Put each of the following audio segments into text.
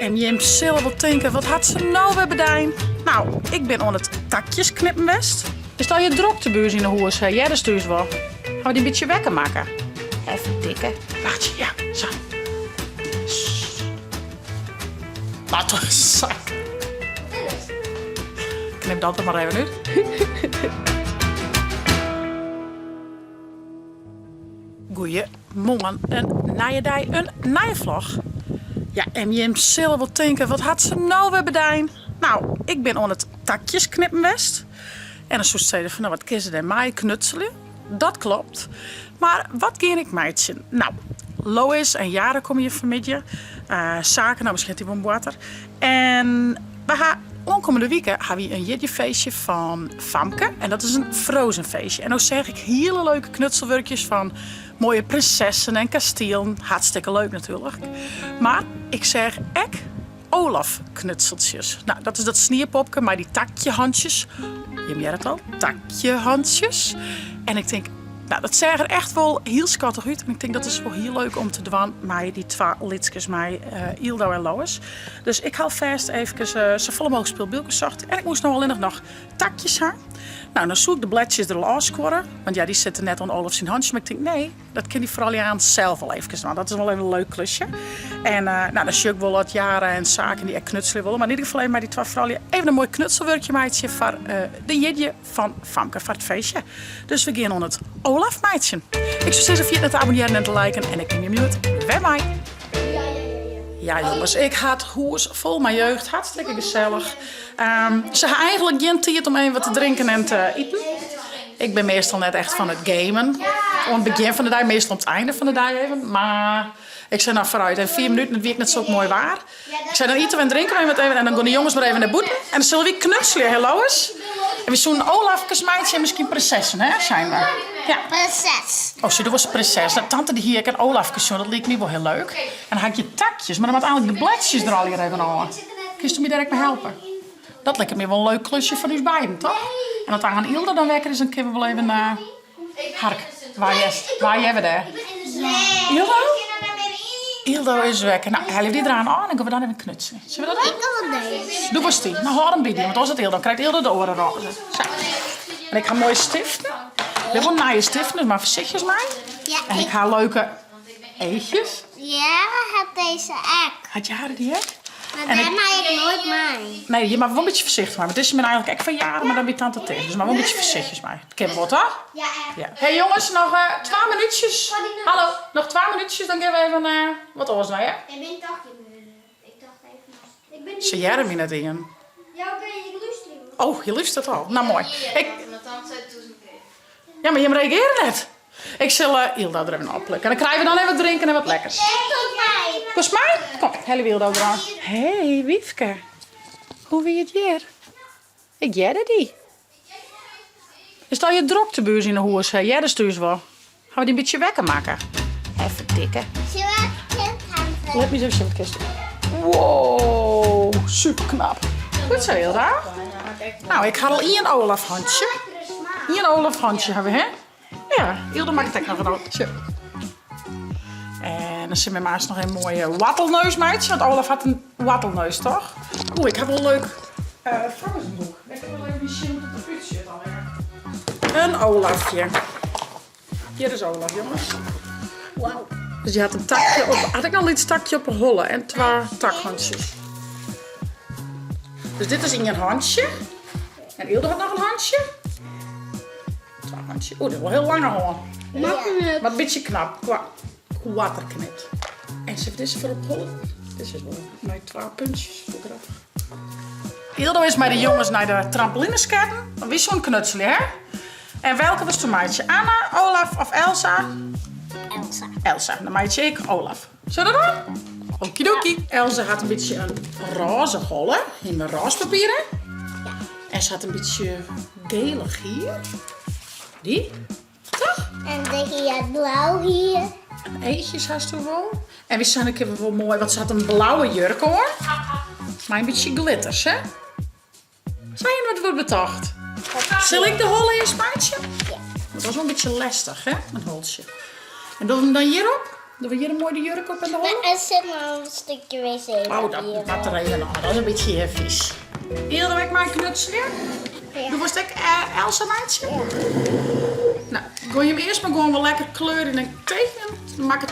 En je zullen wel denken, wat had ze nou weer bedijn? Nou, ik ben aan het takjes knippen west. Is dat je droktebuurs in de hoes? Ja, dat is dus wel. Gaan we die een beetje wekker maken? Even dikken. Wacht je, ja, zo. Laat toch eens zak. Knip dat er maar even uit. Goeiemorgen, een nieuwe dag, een nieuwe vlog. Ja, en je zullen wel denken, wat had ze nou weer bedijn? Nou, ik ben aan het takjes knippen west. En dan zou ze zeggen van, nou, wat kiezen er mij knutselen? Dat klopt. Maar wat ging ik meidje? Nou, Lois en Jaren komen hier vanmiddag. Zaken, nou misschien die van water. En we gaan aankomende weken hebben we een jeddefeestje van Famke. En dat is een frozen feestje. En dan zeg ik hele leuke knutselwerkjes van mooie prinsessen en kastelen. Hartstikke leuk natuurlijk. Maar ik zeg ek Olaf knutseltjes. Nou, dat is dat snierpopje, maar die takjehandjes. Je merkt het al, takjehandjes. En ik denk, nou, dat zag er echt wel heel schattig uit. En ik denk dat is wel heel leuk om te doen met die twee lidskes, met Ildo en Lois. Dus ik haal vast even zo volle mogelijk speelbeelden zacht. En ik moest nog alleen nog takjes hebben. Nou, dan zoek ik de bladjes er al afscoren. Want ja, die zitten net aan Olaf zijn handje. Maar ik denk, nee, dat kan die vooral aan zelf wel even. Nou, dat is wel even een leuk klusje. En nou, dan zie ik wel wat Jaren en zaken die echt knutselen willen. Maar in ieder geval even met die twee vrouwen even een mooi knutselwerkje meidje voor de jedje van Famke voor het feestje. Dus we gaan aan het Olaf meidje. Ik zou zeggen, via het abonneren en te liken. En ik neem je mute. Bij mij. Ja jongens, ik had hoes vol mijn jeugd, hartstikke gezellig. Ze hebben eigenlijk geen tijd om even wat te drinken en te eten. Ik ben meestal net echt van het gamen. Aan het begin van de dag, meestal op het einde van de dag even. Maar ik zei nou vooruit, in 4 minuten, dat weet ik net zo mooi waar. Ik zei dan eten en drinken we even en dan gaan de jongens maar even naar boeten. En dan zullen we knutselen, hello eens. En we zo'n Olaf, meidje en misschien prinsessen, hè, zijn we. Ja. Prinses. Oh, ze was prinses. Nou, tante die hier, ik en Olaf zoen, dat leek me wel heel leuk. En dan had je takjes, maar dan moet eigenlijk de bladjes er al hier even aan. Kun je me direct mee helpen? Dat lijkt me wel een leuk klusje van u beiden, toch? En dat aan Ilda dan wekker is, dan kunnen we wel even naar Hark. Waar jij we daar? Ildo? Ildo is wekker. Nou, halen we die eraan aan en gaan we dan even knutselen. Zullen we dat doen? Ik wil deze. Doe was die. Nou, hoor hem bij die, want als het Ildo krijgt Ildo de oren roze. Zo. En ik ga mooie stiften. We hebben een nieuwe stiften, dus maar voorzichtig maar. Ja, En ik ga leuke eetjes. Ja, heb deze ek. Had je haar die hè? Maar En daar ik- maak ik nooit mee. Nee, je mag wel een beetje voorzichtig maar. Het is me eigenlijk echt van jaren, maar dan ben je tante tegen. Dus maar wel een beetje voorzichtig maar. Het kennen we wat, toch? Ja, echt. Ja. Hey jongens, nog 2 minuutjes. Hallo, nog 2 minuutjes, dan gaan we even wat oors naar, hè? Ik ben toch ik dacht even. Ik ben niet. Ze Jeremy net in. Ja, oké, ik luister. Oh, je luistert al. Nou, mooi. Mijn tante zei het toen een keer. Ja, maar je reageert net. Ik zal Ilda er even oplukken. En dan krijgen we dan even wat drinken en wat lekkers. Tot mij. Kost mij? Kom, hele Ilda eraan. Hey, Wiefke. Hoe wil je het weer? Ik jette die. Is dat je droktebuurs in de hoes? Ja, dat is dus wel. Gaan we die een beetje wekker maken? Even tikken. Zullen we kind gaan? Let me eens even kist. Wow, super knap. Goed zo, Ilda. Nou, ik had al 1 Olaf handje. 1 Olaf handje hebben we, hè? Ja, Ilda maakt het ook nog een handje. En dan zit mijn maas nog een mooie wattelneus, meidje. Want Olaf had een wattelneus, toch? Oeh, ik heb wel een leuk frozenboek. Ik heb wel even die shit op de fiets zitten alweer. Een Olafje. Hier is Olaf, jongens. Wauw. Dus je had een takje op, had ik nog iets takje op een holle en 2 takhandjes. Dus dit is in je handje. En Ilde had nog een handje. 2 handjes. Oeh, dit is wel heel lange hoor. Makkelijk. Maar een beetje knap, qua waterknip. En ze dit is voor op hollen. Dit is wel mijn 2 puntjes eraf. Ildo is met de jongens naar de trampolineskaten. Dan wist zo'n knutselen, hè? En welke was toen meidje? Anna, Olaf of Elsa? Elsa. Elsa, dan meidje ik Olaf. Zullen we dat doen? Okidoki. Elsa had een beetje een roze holle in mijn roospapieren. Ja. En ze had een beetje gelig hier. Die. Toch? En deze had blauw hier. En eetjes had ze wel. En we zijn een keer wel mooi, want ze had een blauwe jurk hoor. Maar een beetje glitters, hè? Zijn je wat wordt betocht? Zal ik de holle eens, meidje? Ja. Dat was wel een beetje lastig, hè? Een holsje. En doen we hem dan hierop? Doen we hier een mooie jurk op en de Maar hol? er zit nog een stukje wc. Oh, dat er even nog. Dat is een beetje hevies. Eerder ik mijn knutsel weer. Ja. Doe was ik Elsa meidje. Nou, gooi je hem eerst maar gewoon wel lekker kleuren en tekenen. Dan maak ik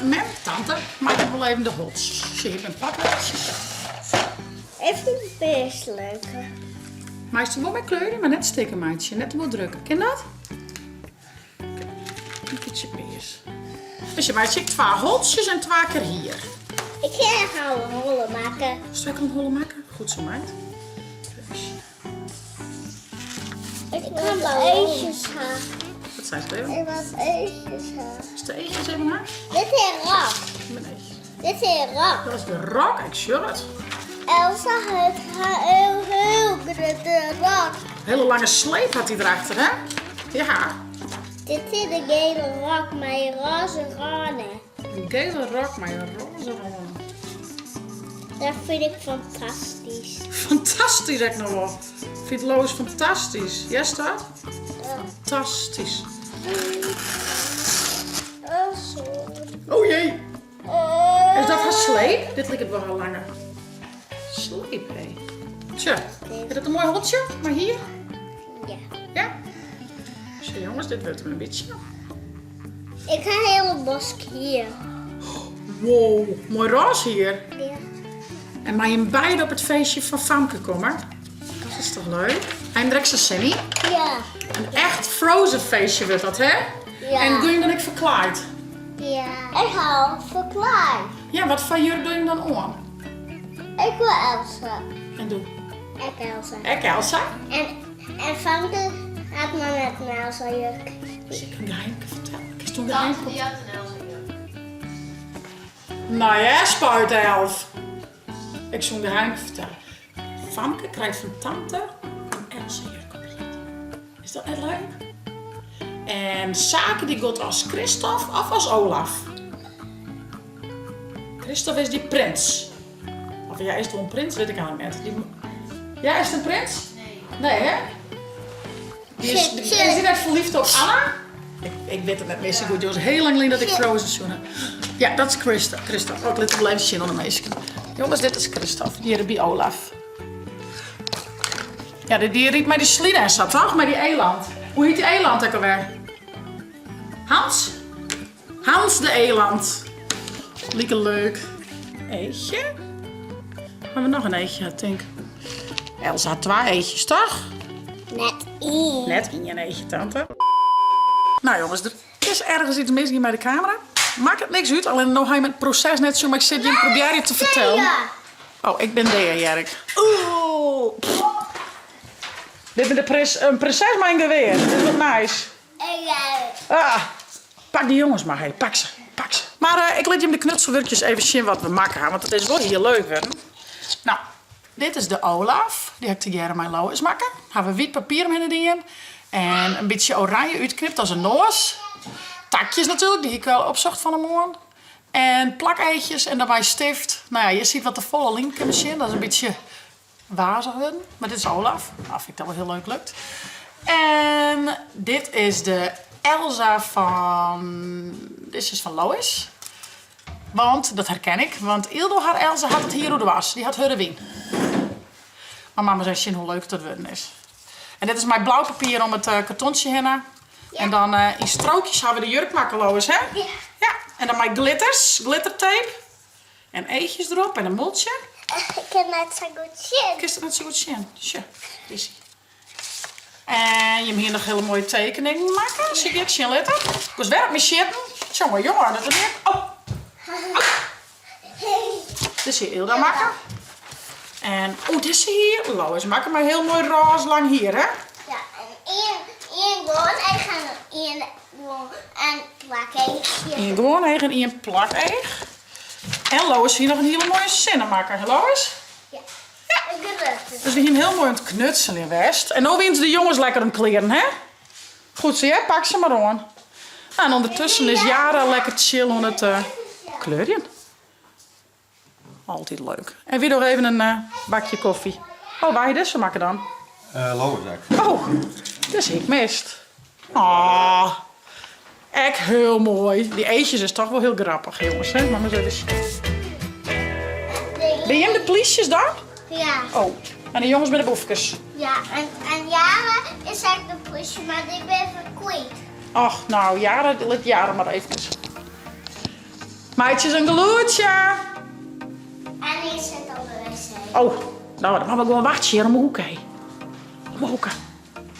met tante. Maak ik wel even de hots. Zie je, met pakwerkjes. Even best leuker. Maar is er wel met kleuren, maar net steken meidje. Net wel drukken. Ken je dat? Kijk, een beetje peers. Dus je maakt 2 holtjes en 2 keer hier. Ik ga gaan een holle maken. Zal ik een holle maken? Goed zo, meid. Dus, Ik kan wel eetjes gaan. wat zijn ze even? Ik was eetjes gaan. Is de eetjes even naar? Dit is rok. Mijn eetjes. Dit is rok. Dat is de rok, ik zie het. Elsa heeft haar heel grote rok. Hele lange sleep had hij erachter, hè? Ja. Dit is de gele rok met roze randen. Een gele rok, maar een roze randen. Dat vind ik fantastisch. Fantastisch, zeg ik nog wel. Vindt Lois fantastisch. Jij staat? Ja. Fantastisch. Oh, zo. Oh jee. Is dat haar sleep? Dit lijkt het wel al langer. Sleep, hé. Tja, is dat een mooi hotje? Maar hier? Ja. Ja? Zo jongens, dit wordt hem een beetje. Ik ga een hele bosk hier. Wow, mooi roze hier. Ja. En maar je beide op het feestje van Famke komen. Dat is toch leuk? Hij direct zijn Sammy. Ja. Een echt Frozen feestje wordt dat, hè? Ja. En doe je hem dan ook verkleid? Ja. Ik ga verklaard. Ja, wat van jullie doe je hem dan aan? Ik wil Elsa. En doe. Ik Elsa. Ik Elsa. En Famke had maar net een Elsa jurk. Dus ik een geheim vertellen. Ik is toen Tante geheim. die had een Elsa jurk. Nou ja, spuitelf. Ik zou een geheim vertellen. Famke krijgt van tante een Elsa jurk op. Is dat net leuk? En Zaken die gaat als Christophe of als Olaf? Christophe is die prins. Of ja, is het wel een prins? Weet ik eigenlijk net. Ja, is het een prins? Nee. Nee, hè? Is die net verliefd op Anna? Ik weet het net meer zo goed. Het was heel lang geleden dat ik Frozen zoende. Ja, dat is Christophe. Ook let op blijven zien onder de meisje. Jongens, dit is Christophe. Die hier bij Olaf. Ja, die riep mij die slides, toch? Met die eland. Hoe heet die eland ook alweer? Hans? Hans de eland. Lieke leuk. Eetje. Hebben we nog een eetje, ik denk. Elsa had 2 eetjes, toch? Net één. Net in je eetje, tante. Nou jongens, er is ergens iets mis hier met de camera. Maakt het niks uit, alleen nog ga je met het proces net zo, maar ik zit je en probeer je te vertellen. Ja. Oh, ik ben Dea Jerk. Oeh. Dit is een prinses mijn geweer. Dit is wat nice. Ah, pak die jongens maar, hey. Pak ze. Pak ze. Maar ik laat je de knutselwerkjes even zien wat we maken, want het is wel hier leuk. Hè? Nou, dit is de Olaf. Die heb ik de jaren mijn Lois maken. Hebben we wit papier in erin. En een beetje oranje uitknipt als een noos. Takjes natuurlijk, die ik wel opzocht van hem aan. En plakeetjes en daarbij stift. Nou ja, je ziet wat de volle link kunnen zien. Dat is een beetje wazig. Maar dit is Olaf. Nou, vind ik dat wel heel leuk lukt. En dit is de Elsa van... Dit is van Lois. Want, dat herken ik. Want Ildo haar Elsa had het hier hoe er was. Die had haar win. Maar mama zei zien hoe leuk het worden is. En dit is mijn blauw papier om het kartontje heen. Ja. En dan in strookjes hebben we de jurk maken, Lois, hè? Ja. Ja. En dan mijn glitters, glittertape. En eetjes erop en een multje. Ik heb net zo goed zin. Kist het net zo goed zien. Tja, is ie. En je moet hier nog hele mooie tekeningen maken. Zie je het? Zien letter. Ik was werk met shitten. Jongen, dat is niet. Oh. Dit is hier Ilda maken. En, dit is hier. Lois, maken maar heel mooi roze lang hier, hè? Ja, en één gewoon. En gaan er één gewoon een plakkeetje. Hier gewoon eigen in een plakeeg. En Lois hier nog een hele mooie zinnen maken, hè, Lois? Ja. Gelukkig. Dus we hier heel mooi aan het knutselen in West. En nu winnen de jongens lekker hun kleren, hè? Goed zo, hè? Pak ze maar aan. Nou, en ondertussen is Jara lekker chill aan het kleurje. Altijd leuk. En weer nog even een bakje koffie. Oh, waar je dit zo maken dan? Lois eigenlijk. Oh, dat is ik mist. Ah. Echt heel mooi. Die eetjes is toch wel heel grappig, jongens. Hè? Maar eens even. Ben je in de poliesjes dan? Ja. Oh, en de jongens bij de boefjes. Ja, en Jara is echt de poesje, maar die ben verkwijt. Ach, nou, laat Jaren maar even. Meidjes, een geloertje. En hier zit al de wc. Oh, nou, dan gaan we gewoon wachten hier om de hoek heen. Om de hoek.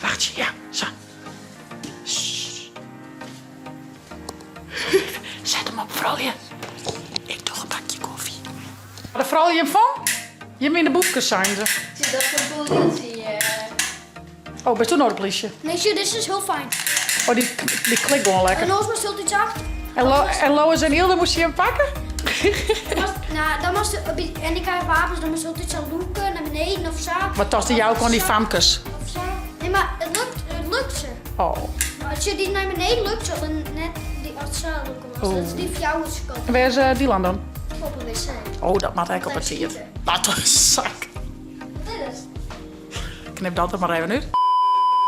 Wacht je, ja, zo. Sst. Zet hem op, vrouwje. Ik doe een bakje koffie. De vrouw je hem van? Je hem in de boefjes zijn ze. Zie dat voor politie. Oh, ben je toen nog de politie? Nee, zie, dit is heel fijn. Oh, die klikt gewoon lekker. En als maar stelt iets achter. En Lois en Hilde, moest je hem pakken? Nou, dan was en ik heb wapens, dan moest altijd zo loeken naar beneden of zo. Wat tastte jou van die famkes? Of zo. Nee, maar het lukt ze. Oh. Maar als je die naar beneden lukt, zo dan net die als zo lukken was. Oh. Dat is die voor jou is gekomen. En waar is Dylan dan? Op een wc. Oh, dat maakt eigenlijk op het tiert. Laat toch een zak. Dit is. Knip dat er maar even uit.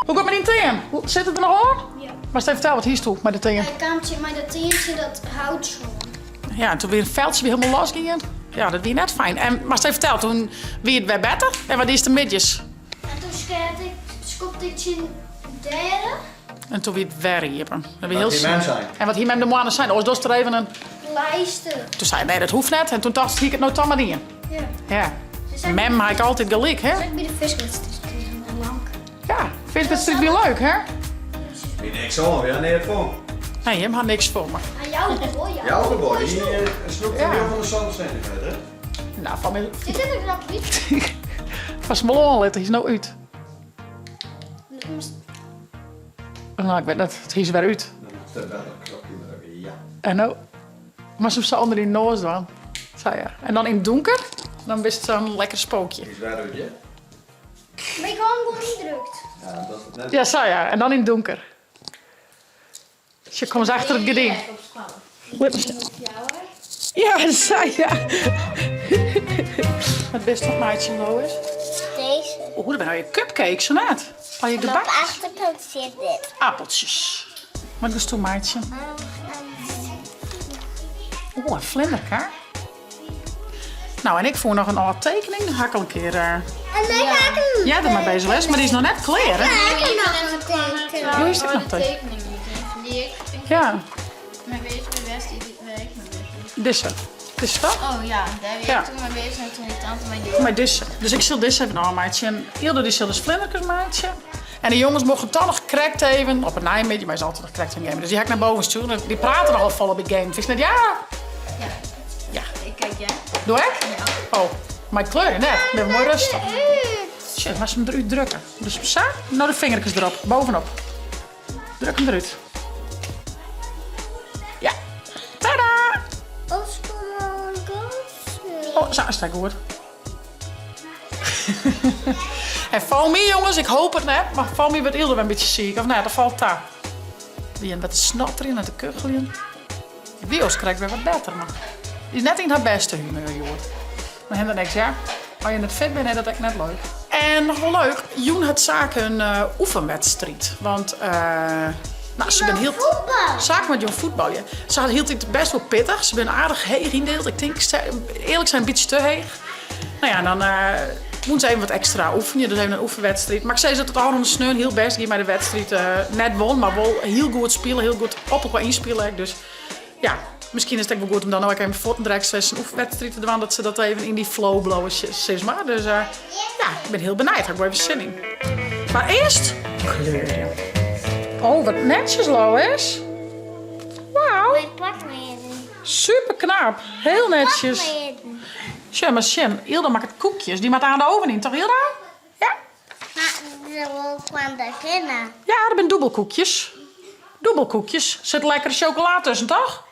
Hoe gaat het met die teen? Zit het er nog aan? Ja. Maar stel vertel wat hier is toe met de teen. Een kamertje, maar dat teentje dat houdt zo. Ja, en toen weer een veldje weer helemaal los ging. Ja, dat was net fijn. En, maar stel vertel, toen wie het weer beter. En wat is de midjes? En toen schopte ik in derde. En toen weer het weer hier. Dat weer heel Wat die snel. mensen zijn. En wat hier met de mannen zijn. Oh, dus er even een... Lijsten. Toen zei hij, nee, dat hoeft net. En toen dacht ik het nou dan maar in. Ja. Ja. Ze zijn Mem had ik altijd gelijk, hè? bij de viswedstrijd. Lang. Ja, vind je het weer leuk, hè? Wie niks aan, weer een telefoon. Nee, hem had niks voor me. Aan jou, hoor je. Jouw geboorte, die snoept Ja. heel van de omstandigheden, hè? Nou, van mij... Dit is een grap niet. Van Smolon, het is nou uit. Nou, ik weet het. Het is weer uit. Dan moet er wel een knopje drukken, ja. En nou... Maar ze zat onder die noos dan. Zei je. En dan in het donker, dan wist het zo'n lekker spookje. Die is waar uit, hè? Maar ik had hem gewoon niet drukt. Ja, dat is net. Ja, zei je. En dan in het donker. Dus je komt achter het gediend. Ja, dat zei je. Het beste wat maatje low is. Deze. Oeh, daar ben nou je cupcake, zo net. Van je En op de gebak. achterkant zit dit. Appeltjes. Wat is toe, maatje? Oeh, een vlinderkaart. Nou, en ik voel nog een oude tekening. Dan ga ik al een keer... En dan ga ik hem. Ja, er maar bezig les, maar die is nog net klaar, hè? Ik heb nog een teken. Hoe is het nog tekening die ik Ja, mee bezig geweest die week. dissen. Dit is toch? Oh ja, daar weet Ja. ik toen mee bezig en toen die tante mij die. Maar dissen. Dus ik zal dissen even een maatje. En Ilde die zal dus vlinderkens maatje. En de jongens mogen dan nog correct even op het naaimidje, maar is altijd nog correct in game. Dus die ga ik naar boven sturen. Die praten nogal vol op de game. Vind je net ja? Ja. Ja. Ik kijk jij. Doe ik? Ja. Oh, mijn kleuren net. Ik ben mooi rustig. Shit, maar ze hem eruit drukken. Dus zo, nou de vingertjes erop, bovenop. Druk hem eruit. Ja. Tada! Oscar Ghost. Oh, zo is het goed. En val me jongens, ik hoop het net, maar val me wordt Ilde een beetje ziek. Of nee, dat valt daar. Die een wat snot erin en de kuchelin. Die Wios krijgt weer wat beter, maar die is net in haar beste humeur, joh. Maar helemaal niks, ja. Als je net fit bent, is dat echt net leuk. En nog wel leuk, Joen had zaken een oefenwedstrijd. Want nou, ze ben heel... Voetbal. Zaken met Joen voetbal, ja. Ze had hield het best wel pittig. Ze ben aardig heeg indeeld. Ik denk, eerlijk zijn, een beetje te heeg. Nou ja, dan moet ze even wat extra oefenen. Dus even een oefenwedstrijd. Maar ik zei dat het al een sneun heel best. Die mij de wedstrijd net won, maar wel heel goed spelen. Heel goed op elkaar inspelen. Dus ja, misschien is het ook wel goed om dan ook even voor een oefenwedstrijd te doen. Dat ze dat even in die flow blowen, zeg maar. Dus ja, ik ben heel benieuwd. Ga ik wel even zin in. Maar eerst kleuren. Oh, wat netjes, Lois. Wauw. Mijn pakmeden. Super knap. Heel netjes. Pakmeden. Sjen, maar Sjen, Ilda maakt het koekjes. Die maakt aan de oven in, toch Ilda? Ja. Maar ze wil gewoon beginnen. Ja, dat zijn dubbelkoekjes. Dubbelkoekjes. Zit lekkere chocola tussen, toch?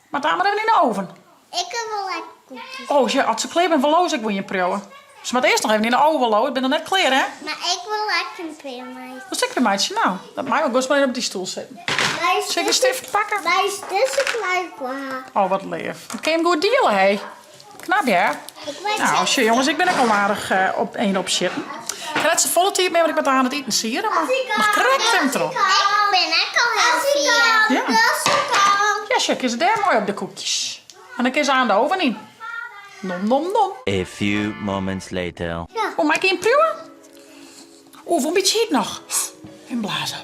Maar dan maar even in de oven. Ik heb wel lekker koekjes. Oh, ja, als ze kleer ben verloos, ik wil je proeven. Ze moet eerst nog even in de oven lopen. Ik ben er net klaar, hè? Maar ik wil lekker een peermeid. Wat zeg je, meidje? Nou, dat mag ook. Maar op die stoel zitten. Zal ik een stift pakken? Wij is dus een klein kwa. Oh, wat lief. Dat kan je hem goed dealen, hé. Knap, ja? Ik weet Nou, jongens, ik ben ook al aardig op één op zitten. Ik red ze volle tijd mee, want ik ben aan het eten sieren. Maar correct hem erop. Ik ben ook al heel vier. Ja. Ja, check is het daar mooi op de koekjes. En dan kun je ze aan de oven in. Nom, nom, nom. A few moments later. Oh, maak je een pruwen? Oh, een beetje heet nog. Inblazen.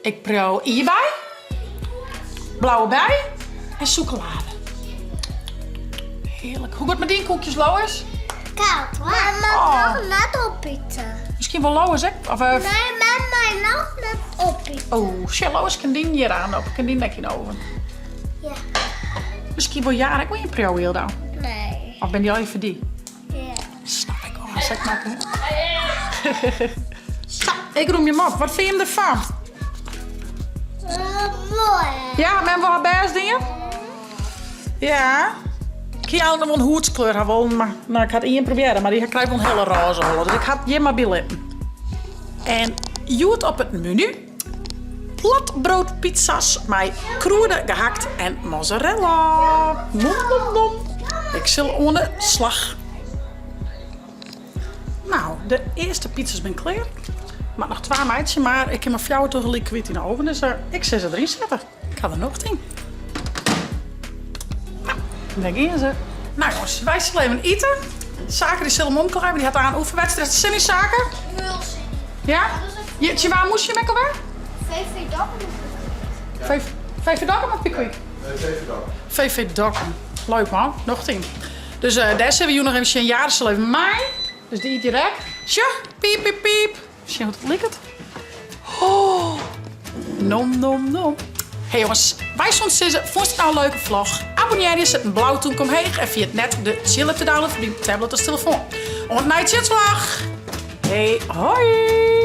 Ik pruw hierbij. Blauwe bij. En chocolade. Heerlijk. Hoe gaat het met die koekjes, Lois? Koud, hoor. Mama, nog net opeten. Misschien wel Lois, hè? Of, Nee, mama, nog net opeten. Oh, shit, Lois kan die hier aan. Of kan die nek in de oven. Ja. Misschien wel jaren. Ik wil je een pruw heel dan. Nee. Of ben die al even die? Ja. Snap ik wel. Zeg maar. Zo, ik roem je hem op. Wat vind je hem ervan? Mooi. Ja, men wil haar best dingen? Ja. Ik kan altijd wel een hoedskleur hebben, maar nou, ik had één proberen, maar die krijgt wel een hele roze holen. Dus ik had je maar billen. En joet op het menu. Platbroodpizza's met kruide gehakt en mozzarella. Nom, nom, nom. Ik zal onder slag. Nou, de eerste pizza's zijn klaar. Maar nog 2 meidjes, maar ik heb mijn fjouwer toch gelijk kwijt in de oven. Dus ik zal ze erin zetten. Ik ga er nog 10. Nou, daar gaan ze. Nou jongens, wij zullen even eten. Zaken die zullen omklaar hebben. Die had aan een oefenwedstrijd. Zin in zaken? Heel zin. Ja? Je, waar moest je met elkaar? VV Dappen. VV Dokkum of Pickwick? Even dan. VV Dokkum. Leuk man, nog 10. Dus daar zullen we hier nog even een jaar zullen even mij. Dus die eet direct. Tja, piep, piep, piep. Zie je hoe het likt? Oh, nom, nom, nom. Hey jongens, wij soms zeggen, vond je het nou een leuke vlog? Abonneer je, zet een blauw toen kom heen en via het net de chillen te downloaden voor die tablet of telefoon. Om het night vlog. Hey, hoi!